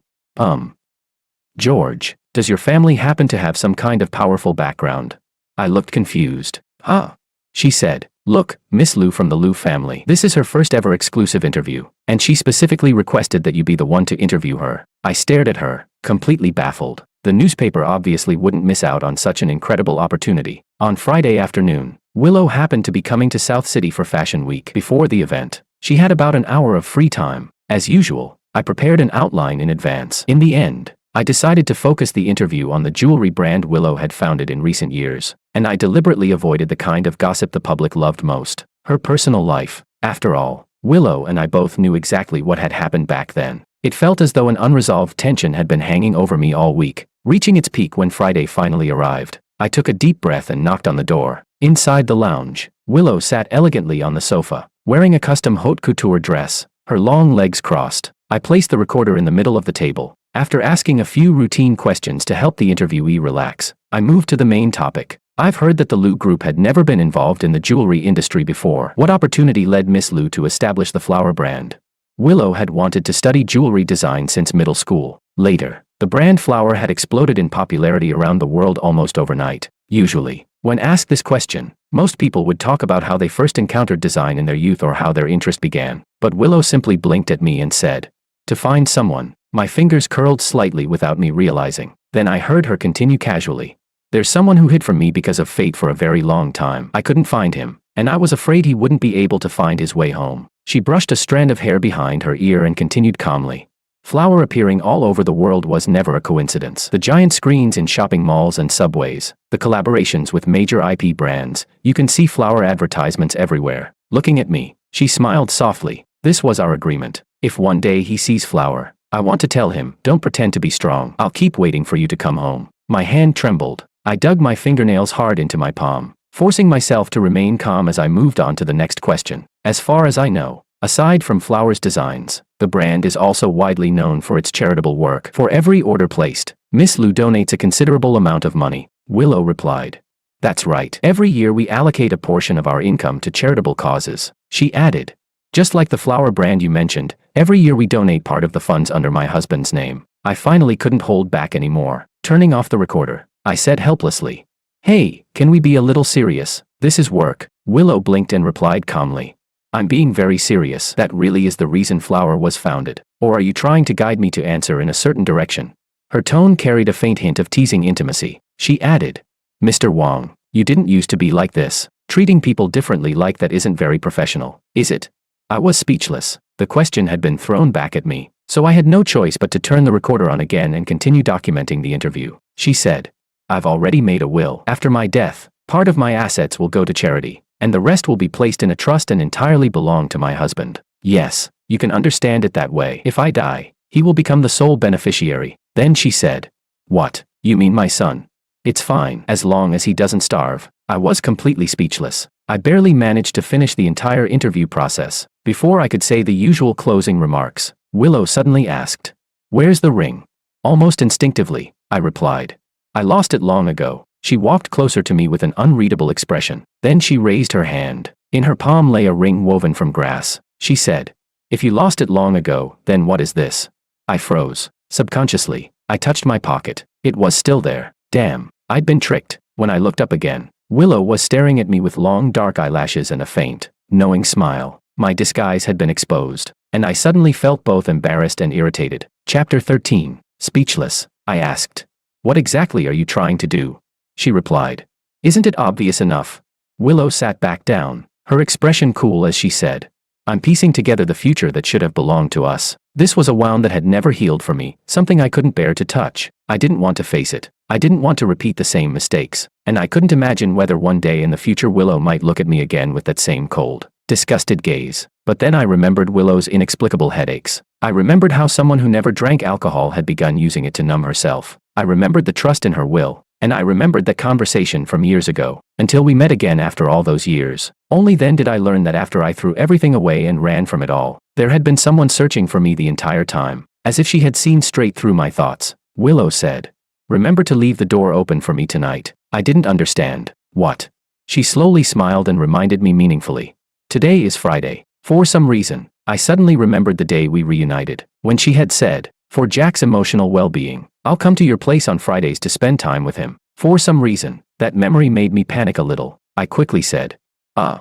"George, does your family happen to have some kind of powerful background?" I looked confused. "Huh?" She said, "Look, Miss Lou from the Lou family. This is her first ever exclusive interview, and she specifically requested that you be the one to interview her." I stared at her, completely baffled. The newspaper obviously wouldn't miss out on such an incredible opportunity. On Friday afternoon, Willow happened to be coming to South City for Fashion Week. Before the event, she had about an hour of free time. As usual, I prepared an outline in advance. In the end, I decided to focus the interview on the jewelry brand Willow had founded in recent years, and I deliberately avoided the kind of gossip the public loved most, her personal life. After all, Willow and I both knew exactly what had happened back then. It felt as though an unresolved tension had been hanging over me all week, reaching its peak when Friday finally arrived. I took a deep breath and knocked on the door. Inside the lounge, Willow sat elegantly on the sofa, wearing a custom haute couture dress, her long legs crossed. I placed the recorder in the middle of the table. After asking a few routine questions to help the interviewee relax, I moved to the main topic. "I've heard that the Lou Group had never been involved in the jewelry industry before. What opportunity led Miss Lou to establish the flower brand?" Willow had wanted to study jewelry design since middle school. Later, the brand flower had exploded in popularity around the world almost overnight. Usually, when asked this question, most people would talk about how they first encountered design in their youth or how their interest began. But Willow simply blinked at me and said, "To find someone." My fingers curled slightly without me realizing. Then I heard her continue casually, "There's someone who hid from me because of fate for a very long time. I couldn't find him, and I was afraid he wouldn't be able to find his way home." She brushed a strand of hair behind her ear and continued calmly, "Flower appearing all over the world was never a coincidence. The giant screens in shopping malls and subways, the collaborations with major IP brands, you can see flower advertisements everywhere." Looking at me, she smiled softly. "This was our agreement. If one day he sees flower, I want to tell him, don't pretend to be strong. I'll keep waiting for you to come home." My hand trembled. I dug my fingernails hard into my palm, forcing myself to remain calm as I moved on to the next question. "As far as I know, aside from flowers designs, the brand is also widely known for its charitable work. For every order placed, Miss Lou donates a considerable amount of money." Willow replied, "That's right. Every year we allocate a portion of our income to charitable causes." She added, "Just like the flower brand you mentioned, every year we donate part of the funds under my husband's name." I finally couldn't hold back anymore. Turning off the recorder, I said helplessly, "Hey, can we be a little serious? This is work." Willow blinked and replied calmly, "I'm being very serious. That really is the reason Flower was founded. Or are you trying to guide me to answer in a certain direction?" Her tone carried a faint hint of teasing intimacy. She added, "Mr. Wong, you didn't used to be like this. Treating people differently like that isn't very professional, is it?" I was speechless. The question had been thrown back at me, so I had no choice but to turn the recorder on again and continue documenting the interview. She said, "I've already made a will. After my death, part of my assets will go to charity, and the rest will be placed in a trust and entirely belong to my husband. Yes, you can understand it that way. If I die, he will become the sole beneficiary." Then she said, "What, you mean my son? It's fine, as long as he doesn't starve." I was completely speechless. I barely managed to finish the entire interview process. Before I could say the usual closing remarks, Willow suddenly asked, "Where's the ring?" Almost instinctively, I replied, "I lost it long ago." She walked closer to me with an unreadable expression. Then she raised her hand. In her palm lay a ring woven from grass. She said, "If you lost it long ago, then what is this?" I froze. Subconsciously, I touched my pocket. It was still there. Damn, I'd been tricked. When I looked up again, Willow was staring at me with long dark eyelashes and a faint, knowing smile. My disguise had been exposed, and I suddenly felt both embarrassed and irritated. Chapter 13. Speechless, I asked. "What exactly are you trying to do?" She replied, "Isn't it obvious enough?" Willow sat back down, her expression cool as she said, "I'm piecing together the future that should have belonged to us." This was a wound that had never healed for me, something I couldn't bear to touch. I didn't want to face it. I didn't want to repeat the same mistakes, and I couldn't imagine whether one day in the future Willow might look at me again with that same cold, disgusted gaze. But then I remembered Willow's inexplicable headaches. I remembered how someone who never drank alcohol had begun using it to numb herself. I remembered the trust in her will, and I remembered that conversation from years ago, until we met again after all those years. Only then did I learn that after I threw everything away and ran from it all, there had been someone searching for me the entire time, as if she had seen straight through my thoughts. Willow said, "Remember to leave the door open for me tonight." I didn't understand. What? She slowly smiled and reminded me meaningfully. "Today is Friday." For some reason, I suddenly remembered the day we reunited, when she had said, "For Jack's emotional well-being, I'll come to your place on Fridays to spend time with him." For some reason, that memory made me panic a little. I quickly said,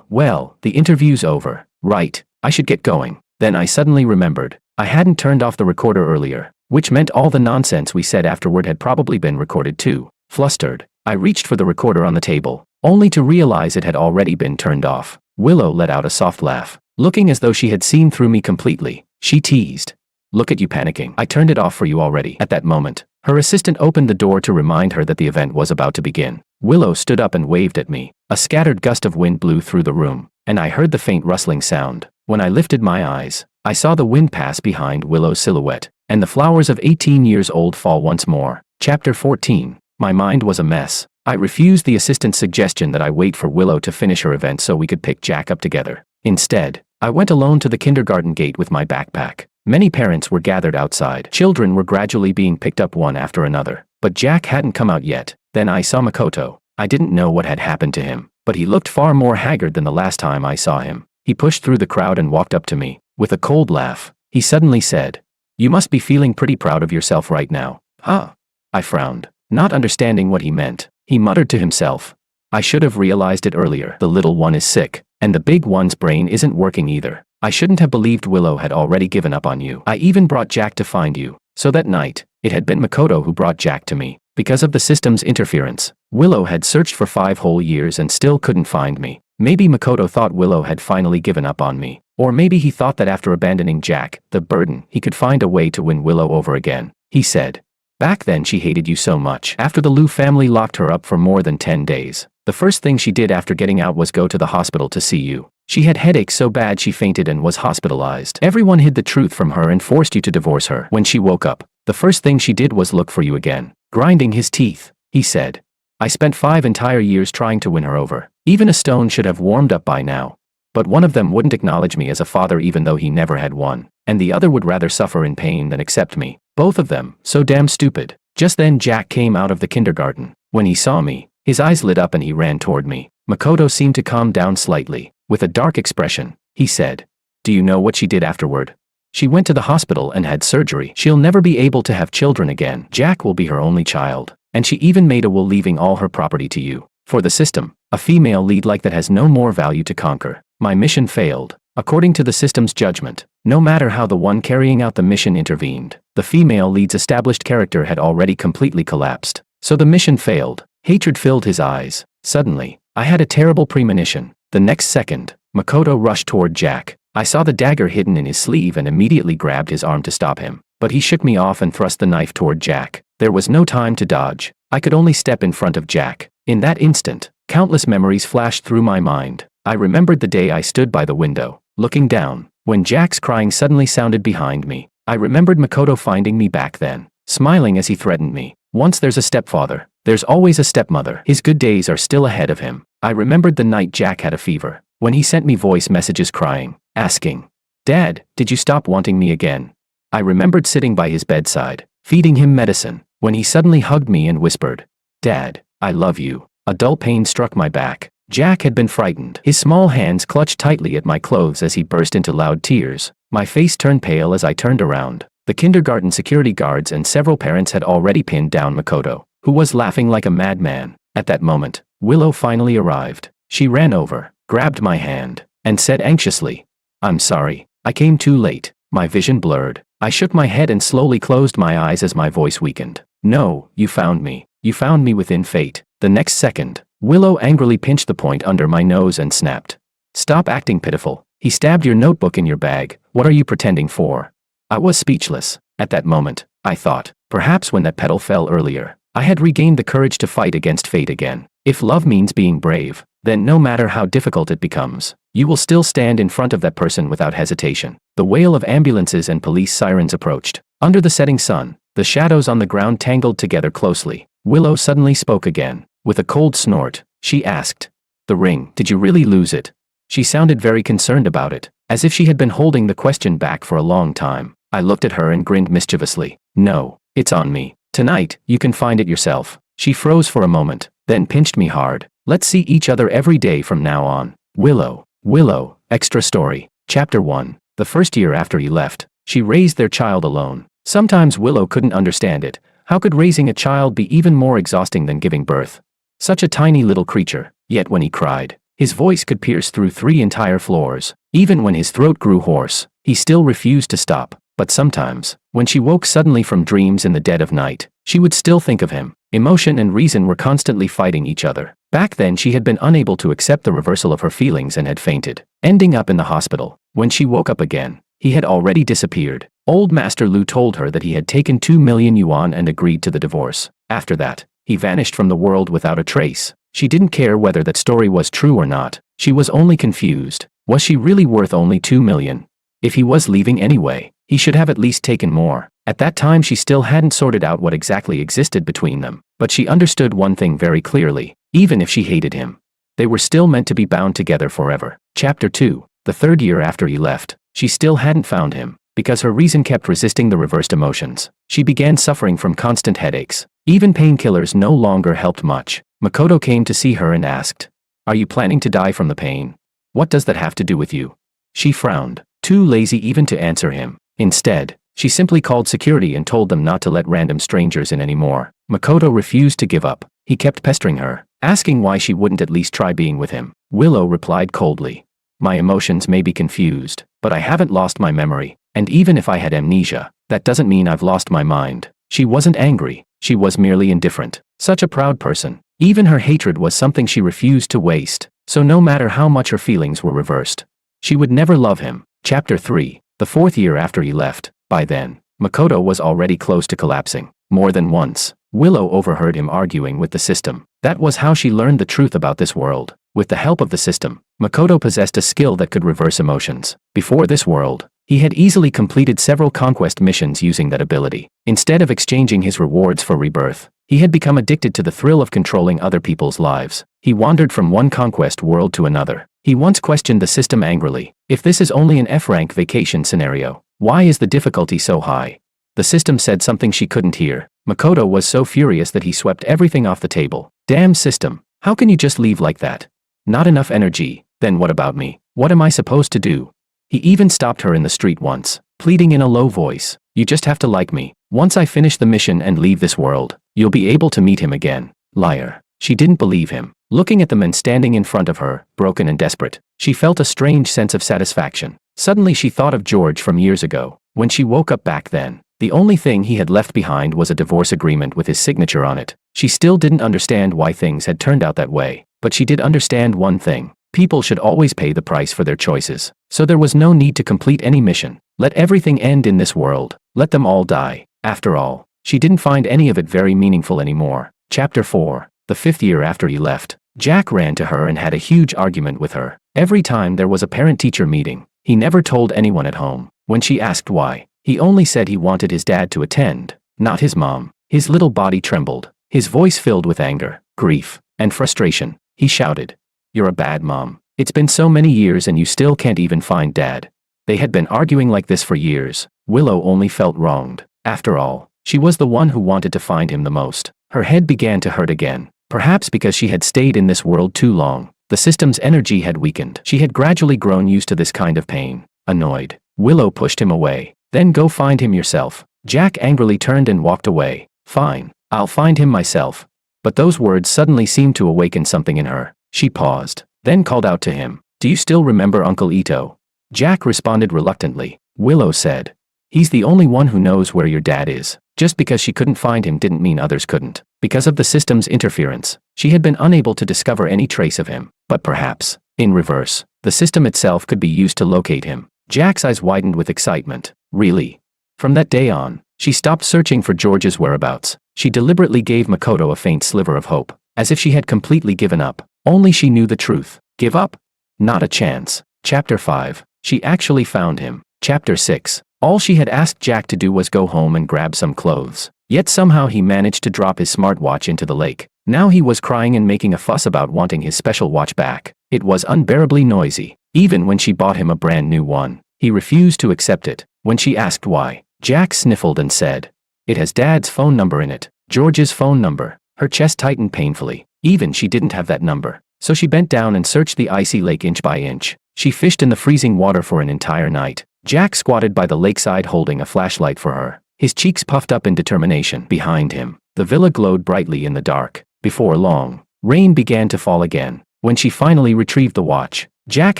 Well, the interview's over, right? I should get going." Then I suddenly remembered, I hadn't turned off the recorder earlier, which meant all the nonsense we said afterward had probably been recorded too. Flustered, I reached for the recorder on the table, only to realize it had already been turned off. Willow let out a soft laugh, looking as though she had seen through me completely. She teased, "Look at you panicking. I turned it off for you already." At that moment, her assistant opened the door to remind her that the event was about to begin. Willow stood up and waved at me. A scattered gust of wind blew through the room, and I heard the faint rustling sound. When I lifted my eyes, I saw the wind pass behind Willow's silhouette, and the flowers of 18 years old fall once more. Chapter 14. My mind was a mess. I refused the assistant's suggestion that I wait for Willow to finish her event so we could pick Jack up together. Instead, I went alone to the kindergarten gate with my backpack. Many parents were gathered outside. Children were gradually being picked up one after another, but Jack hadn't come out yet. Then I saw Makoto. I didn't know what had happened to him, but he looked far more haggard than the last time I saw him. He pushed through the crowd and walked up to me. With a cold laugh, he suddenly said, "You must be feeling pretty proud of yourself right now, huh?" I frowned, not understanding what he meant. He muttered to himself, "I should have realized it earlier. The little one is sick, and the big one's brain isn't working either. I shouldn't have believed Willow had already given up on you. I even brought Jack to find you." So that night, it had been Makoto who brought Jack to me. Because of the system's interference, Willow had searched for 5 whole years and still couldn't find me. Maybe Makoto thought Willow had finally given up on me. Or maybe he thought that after abandoning Jack, the burden, he could find a way to win Willow over again. He said, "Back then she hated you so much." After the Liu family locked her up for more than 10 days, the first thing she did after getting out was go to the hospital to see you. She had headaches so bad she fainted and was hospitalized. Everyone hid the truth from her and forced you to divorce her. When she woke up, the first thing she did was look for you again. Grinding his teeth, he said, "I spent 5 entire years trying to win her over. Even a stone should have warmed up by now. But one of them wouldn't acknowledge me as a father even though he never had one, and the other would rather suffer in pain than accept me. Both of them, so damn stupid." Just then Jack came out of the kindergarten. When he saw me, his eyes lit up and he ran toward me. Makoto seemed to calm down slightly. With a dark expression, he said, "Do you know what she did afterward? She went to the hospital and had surgery. She'll never be able to have children again. Jack will be her only child. And she even made a will leaving all her property to you. For the system, a female lead like that has no more value to conquer. My mission failed. According to the system's judgment, no matter how the one carrying out the mission intervened, the female lead's established character had already completely collapsed. So the mission failed. Hatred filled his eyes. Suddenly, I had a terrible premonition. The next second, Makoto rushed toward Jack. I saw the dagger hidden in his sleeve and immediately grabbed his arm to stop him. But he shook me off and thrust the knife toward Jack. There was no time to dodge. I could only step in front of Jack. In that instant, countless memories flashed through my mind. I remembered the day I stood by the window, looking down, when Jack's crying suddenly sounded behind me. I remembered Makoto finding me back then, smiling as he threatened me. Once there's a stepfather, there's always a stepmother. His good days are still ahead of him. I remembered the night Jack had a fever, when he sent me voice messages crying, asking, "Dad, did you stop wanting me again?" I remembered sitting by his bedside, feeding him medicine, when he suddenly hugged me and whispered, "Dad, I love you." A dull pain struck my back. Jack had been frightened. His small hands clutched tightly at my clothes as he burst into loud tears. My face turned pale as I turned around. The kindergarten security guards and several parents had already pinned down Makoto, who was laughing like a madman. At that moment, Willow finally arrived. She ran over, grabbed my hand, and said anxiously, "I'm sorry, I came too late." My vision blurred. I shook my head and slowly closed my eyes as my voice weakened. "No, you found me. You found me within fate." The next second, Willow angrily pinched the point under my nose and snapped, "Stop acting pitiful. He stabbed your notebook in your bag. What are you pretending for?" I was speechless. At that moment, I thought, perhaps when that petal fell earlier, I had regained the courage to fight against fate again. If love means being brave, then no matter how difficult it becomes, you will still stand in front of that person without hesitation. The wail of ambulances and police sirens approached. Under the setting sun, the shadows on the ground tangled together closely. Willow suddenly spoke again. With a cold snort, she asked, "The ring, did you really lose it?" She sounded very concerned about it, as if she had been holding the question back for a long time. I looked at her and grinned mischievously. "No, it's on me. Tonight, you can find it yourself." She froze for a moment, then pinched me hard. "Let's see each other every day from now on." Willow, extra story. Chapter 1. The first year after he left, she raised their child alone. Sometimes Willow couldn't understand it. How could raising a child be even more exhausting than giving birth? Such a tiny little creature, yet when he cried, his voice could pierce through 3 entire floors. Even when his throat grew hoarse, he still refused to stop. But sometimes, when she woke suddenly from dreams in the dead of night, she would still think of him. Emotion and reason were constantly fighting each other. Back then she had been unable to accept the reversal of her feelings and had fainted, ending up in the hospital. When she woke up again, he had already disappeared. Old Master Lu told her that he had taken 2 million yuan and agreed to the divorce. After that, he vanished from the world without a trace. She didn't care whether that story was true or not. She was only confused. Was she really worth only 2 million? If he was leaving anyway, he should have at least taken more. At that time she still hadn't sorted out what exactly existed between them, but she understood one thing very clearly. Even if she hated him, they were still meant to be bound together forever. Chapter 2. The third year after he left, she still hadn't found him, because her reason kept resisting the reversed emotions. She began suffering from constant headaches. Even painkillers no longer helped much. Makoto came to see her and asked, "Are you planning to die from the pain? What does that have to do with you?" She frowned, too lazy even to answer him. Instead, she simply called security and told them not to let random strangers in anymore. Makoto refused to give up. He kept pestering her, asking why she wouldn't at least try being with him. Willow replied coldly, "My emotions may be confused, but I haven't lost my memory. And even if I had amnesia, that doesn't mean I've lost my mind." She wasn't angry, she was merely indifferent. Such a proud person. Even her hatred was something she refused to waste, so no matter how much her feelings were reversed, she would never love him. Chapter 3. The fourth year after he left. By then, Makoto was already close to collapsing. More than once, Willow overheard him arguing with the system. That was how she learned the truth about this world. With the help of the system, Makoto possessed a skill that could reverse emotions. Before this world, he had easily completed several conquest missions using that ability. Instead of exchanging his rewards for rebirth, he had become addicted to the thrill of controlling other people's lives. He wandered from one conquest world to another. He once questioned the system angrily. "If this is only an F-rank vacation scenario, why is the difficulty so high?" The system said something she couldn't hear. Makoto was so furious that he swept everything off the table. "Damn system, how can you just leave like that? Not enough energy. Then what about me? What am I supposed to do?" He even stopped her in the street once, pleading in a low voice, "You just have to like me. Once I finish the mission and leave this world, you'll be able to meet him again." Liar. She didn't believe him. Looking at the men standing in front of her, broken and desperate, she felt a strange sense of satisfaction. Suddenly she thought of George from years ago. When she woke up back then, the only thing he had left behind was a divorce agreement with his signature on it. She still didn't understand why things had turned out that way, but she did understand one thing. People should always pay the price for their choices. So there was no need to complete any mission. Let everything end in this world. Let them all die. After all, she didn't find any of it very meaningful anymore. Chapter 4. The 5th year after he left, Jack ran to her and had a huge argument with her. Every time there was a parent-teacher meeting, he never told anyone at home. When she asked why, he only said he wanted his dad to attend, not his mom. His little body trembled. His voice filled with anger, grief, and frustration. He shouted, "You're a bad mom. It's been so many years and you still can't even find Dad." They had been arguing like this for years. Willow only felt wronged. After all, she was the one who wanted to find him the most. Her head began to hurt again. Perhaps because she had stayed in this world too long. The system's energy had weakened. She had gradually grown used to this kind of pain. Annoyed, Willow pushed him away. "Then go find him yourself." Jack angrily turned and walked away. "Fine, I'll find him myself." But those words suddenly seemed to awaken something in her. She paused, then called out to him, "Do you still remember Uncle Ito?" Jack responded reluctantly. Willow said, "He's the only one who knows where your dad is." Just because she couldn't find him didn't mean others couldn't. Because of the system's interference, she had been unable to discover any trace of him. But perhaps, in reverse, the system itself could be used to locate him. Jack's eyes widened with excitement. Really? From that day on, she stopped searching for George's whereabouts. She deliberately gave Makoto a faint sliver of hope, as if she had completely given up. Only she knew the truth. Give up? Not a chance. Chapter 5. She actually found him. Chapter 6. All she had asked Jack to do was go home and grab some clothes. Yet somehow he managed to drop his smartwatch into the lake. Now he was crying and making a fuss about wanting his special watch back. It was unbearably noisy. Even when she bought him a brand new one, he refused to accept it. When she asked why, Jack sniffled and said, "It has Dad's phone number in it." George's phone number. Her chest tightened painfully. Even she didn't have that number. So she bent down and searched the icy lake inch by inch. She fished in the freezing water for an entire night. Jack squatted by the lakeside holding a flashlight for her. His cheeks puffed up in determination. Behind him, the villa glowed brightly in the dark. Before long, rain began to fall again. When she finally retrieved the watch, Jack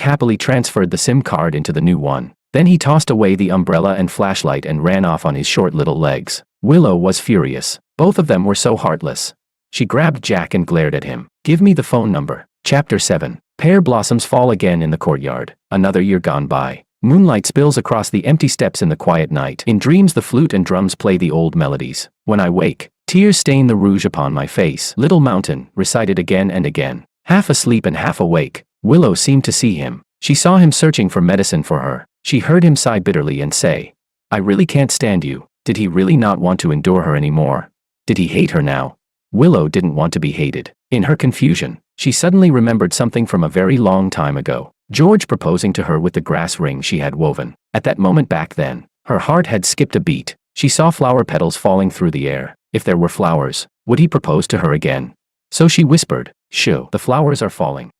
happily transferred the SIM card into the new one. Then he tossed away the umbrella and flashlight and ran off on his short little legs. Willow was furious. Both of them were so heartless. She grabbed Jack and glared at him. "Give me the phone number." Chapter 7. Pear blossoms fall again in the courtyard. Another year gone by. Moonlight spills across the empty steps in the quiet night. In dreams the flute and drums play the old melodies. When I wake, tears stain the rouge upon my face. Little Mountain, recited again and again. Half asleep and half awake, Willow seemed to see him. She saw him searching for medicine for her. She heard him sigh bitterly and say, "I really can't stand you." Did he really not want to endure her anymore? Did he hate her now? Willow didn't want to be hated. In her confusion, she suddenly remembered something from a very long time ago. George proposing to her with the grass ring she had woven. At that moment back then, her heart had skipped a beat. She saw flower petals falling through the air. If there were flowers, would he propose to her again? So she whispered, "Shoo, the flowers are falling."